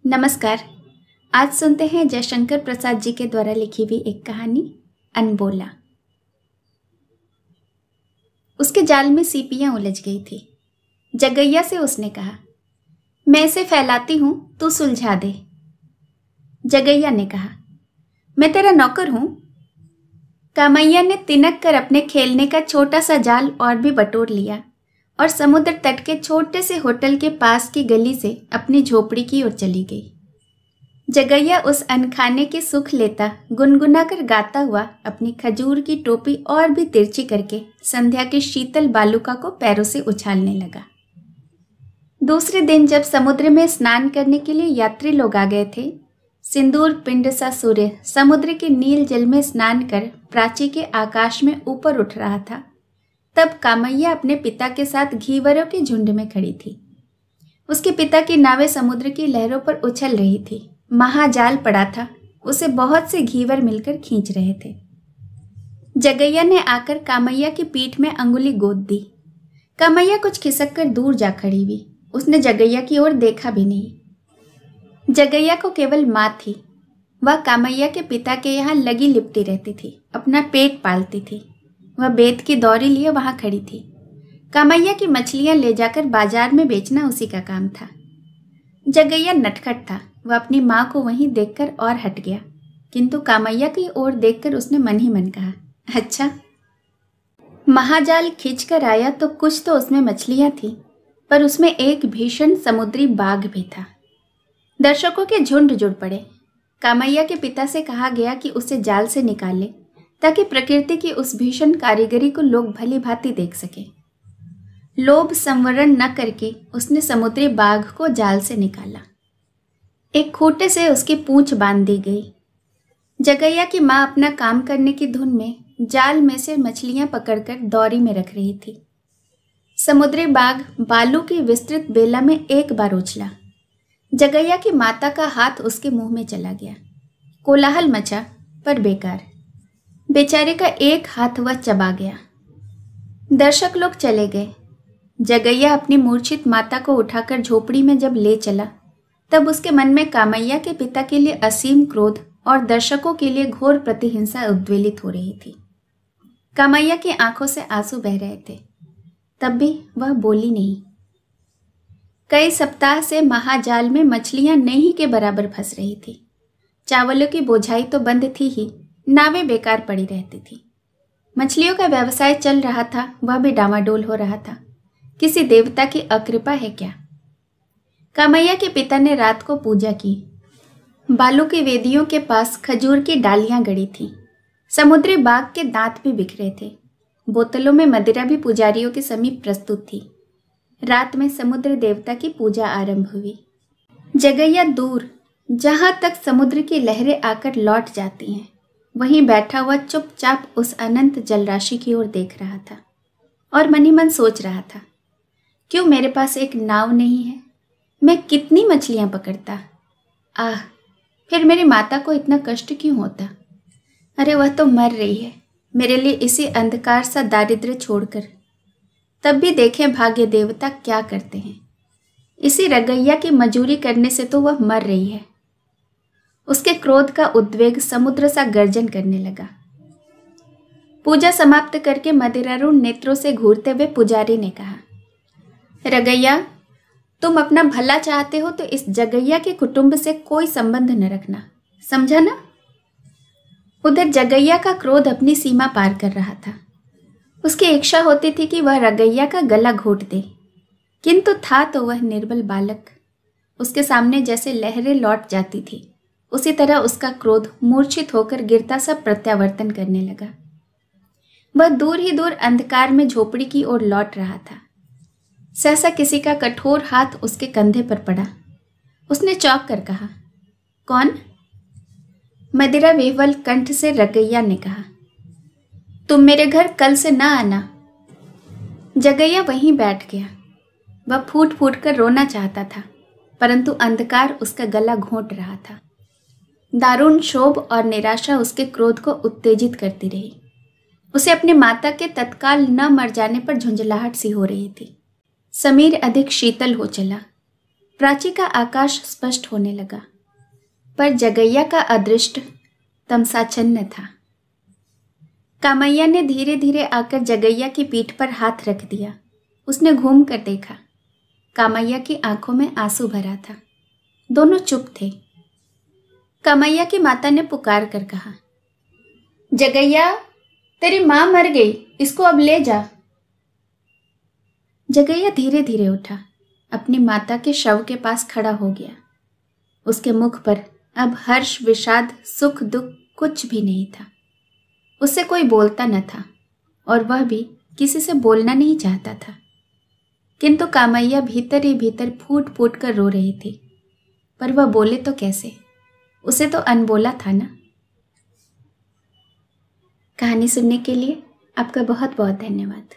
नमस्कार। आज सुनते हैं जयशंकर प्रसाद जी के द्वारा लिखी हुई एक कहानी अनबोला। उसके जाल में सीपियां उलझ गई थी। जगैया से उसने कहा, मैं इसे फैलाती हूं, तू सुलझा दे। जगैया ने कहा, मैं तेरा नौकर हूं। कामैया ने तिनक कर अपने खेलने का छोटा सा जाल और भी बटोर लिया और समुद्र तट के छोटे से होटल के पास की गली से अपनी झोपड़ी की ओर चली गई। जगैया उस अनखाने के सुख लेता गुनगुना कर गाता हुआ अपनी खजूर की टोपी और भी तिरछी करके संध्या के शीतल बालुका को पैरों से उछालने लगा। दूसरे दिन जब समुद्र में स्नान करने के लिए यात्री लोग आ गए थे, सिंदूर पिंड सा सूर्य समुद्र के नील जल में स्नान कर प्राची के आकाश में ऊपर उठ रहा था, तब कामैया अपने पिता के साथ घीवरों के झुंड में खड़ी थी। उसके पिता की नावें समुद्र की लहरों पर उछल रही थी। महाजाल पड़ा था, उसे बहुत से घीवर मिलकर खींच रहे थे। जगैया ने आकर कामैया की पीठ में अंगुली गोद दी। कामैया कुछ खिसक कर दूर जा खड़ी हुई। उसने जगैया की ओर देखा भी नहीं। जगैया को केवल माँ थी। वह कामैया के पिता के यहाँ लगी लिपटी रहती थी, अपना पेट पालती थी। वह बेत की दौरी लिए वहां खड़ी थी। कामैया की मछलियां ले जाकर बाजार में बेचना उसी का काम था। जगैया नटखट था। वह अपनी माँ को वहीं देखकर और हट गया, किंतु कामैया की ओर देखकर उसने मन ही मन कहा, अच्छा। महाजाल खींचकर आया तो कुछ तो उसमें मछलियां थी, पर उसमें एक भीषण समुद्री बाघ भी था। दर्शकों के झुंड जुड़ पड़े। कामैया के पिता से कहा गया कि उसे जाल से निकाले, ताकि प्रकृति की उस भीषण कारीगरी को लोग भली भांति देख सके। लोभ संवरण न करके उसने समुद्री बाघ को जाल से निकाला। एक खूंटे से उसकी पूंछ बांध दी गई। जगैया की माँ अपना काम करने की धुन में जाल में से मछलियां पकड़कर दौरी में रख रही थी। समुद्री बाघ बालू की विस्तृत बेला में एक बार उछला। जगैया की माता का हाथ उसके मुंह में चला गया। कोलाहल मचा, पर बेकार। बेचारे का एक हाथ वह चबा गया। दर्शक लोग चले गए। जगैया अपनी मूर्छित माता को उठाकर झोपड़ी में जब ले चला, तब उसके मन में कामैया के पिता के लिए असीम क्रोध और दर्शकों के लिए घोर प्रतिहिंसा उद्वेलित हो रही थी। कामैया की आंखों से आंसू बह रहे थे, तब भी वह बोली नहीं। कई सप्ताह से महाजाल में मछलियां नहीं के बराबर फंस रही थी। चावलों की बोझाई तो बंद थी ही, नावें बेकार पड़ी रहती थी। मछलियों का व्यवसाय चल रहा था, वह भी डामाडोल हो रहा था। किसी देवता की अकृपा है क्या? कामैया के पिता ने रात को पूजा की। बालू की वेदियों के पास खजूर की डालियां गड़ी थीं। समुद्री बाघ के दांत भी बिखरे थे। बोतलों में मदिरा भी पुजारियों के समीप प्रस्तुत थी। रात में समुद्र देवता की पूजा आरंभ हुई। जगैया दूर, जहां तक समुद्र की लहरें आकर लौट जाती हैं, वहीं बैठा हुआ चुपचाप उस अनंत जलराशि की ओर देख रहा था और मन ही मन सोच रहा था, क्यों मेरे पास एक नाव नहीं है? मैं कितनी मछलियां पकड़ता। आह, फिर मेरी माता को इतना कष्ट क्यों होता? अरे वह तो मर रही है मेरे लिए इसी अंधकार सा दारिद्र्य छोड़कर। तब भी देखें भाग्य देवता क्या करते हैं। इसी रगैया की मजूरी करने से तो वह मर रही है। उसके क्रोध का उद्वेग समुद्र सा गर्जन करने लगा। पूजा समाप्त करके मदिरारूढ़ नेत्रों से घूरते हुए पुजारी ने कहा, रगैया, तुम अपना भला चाहते हो तो इस जगैया के कुटुंब से कोई संबंध न रखना, समझा ना? उधर जगैया का क्रोध अपनी सीमा पार कर रहा था। उसकी इच्छा होती थी कि वह रगैया का गला घोट दे, किंतु था तो वह निर्बल बालक। उसके सामने जैसे लहरें लौट जाती थी, उसी तरह उसका क्रोध मूर्छित होकर गिरता सा प्रत्यावर्तन करने लगा। वह दूर ही दूर अंधकार में झोपड़ी की ओर लौट रहा था। सहसा किसी का कठोर हाथ उसके कंधे पर पड़ा। उसने चौंक कर कहा, कौन? मदिरा विह्वल कंठ से रगैया ने कहा, तुम मेरे घर कल से ना आना। जगैया वहीं बैठ गया। वह फूट फूट कर रोना चाहता था, परंतु अंधकार उसका गला घोंट रहा था। दारुण क्षोभ और निराशा उसके क्रोध को उत्तेजित करती रही। उसे अपनी माता के तत्काल न मर जाने पर झुंझलाहट सी हो रही थी। समीर अधिक शीतल हो चला। प्राची का आकाश स्पष्ट होने लगा, पर जगैया का अदृष्ट तमसाच्छन्न था। कामैया ने धीरे धीरे आकर जगैया की पीठ पर हाथ रख दिया। उसने घूम कर देखा। कामैया की आंखों में आंसू भरा था। दोनों चुप थे। कामैया की माता ने पुकार कर कहा, जगैया, तेरी मां मर गई, इसको अब ले जा। जगैया धीरे धीरे उठा, अपनी माता के शव के पास खड़ा हो गया। उसके मुख पर अब हर्ष, विषाद, सुख, दुख कुछ भी नहीं था। उससे कोई बोलता न था और वह भी किसी से बोलना नहीं चाहता था। किंतु कामैया भीतर ही भीतर फूट फूट कर रो रही थी। पर वह बोले तो कैसे? उसे तो अनबोला था ना। कहानी सुनने के लिए आपका बहुत बहुत धन्यवाद।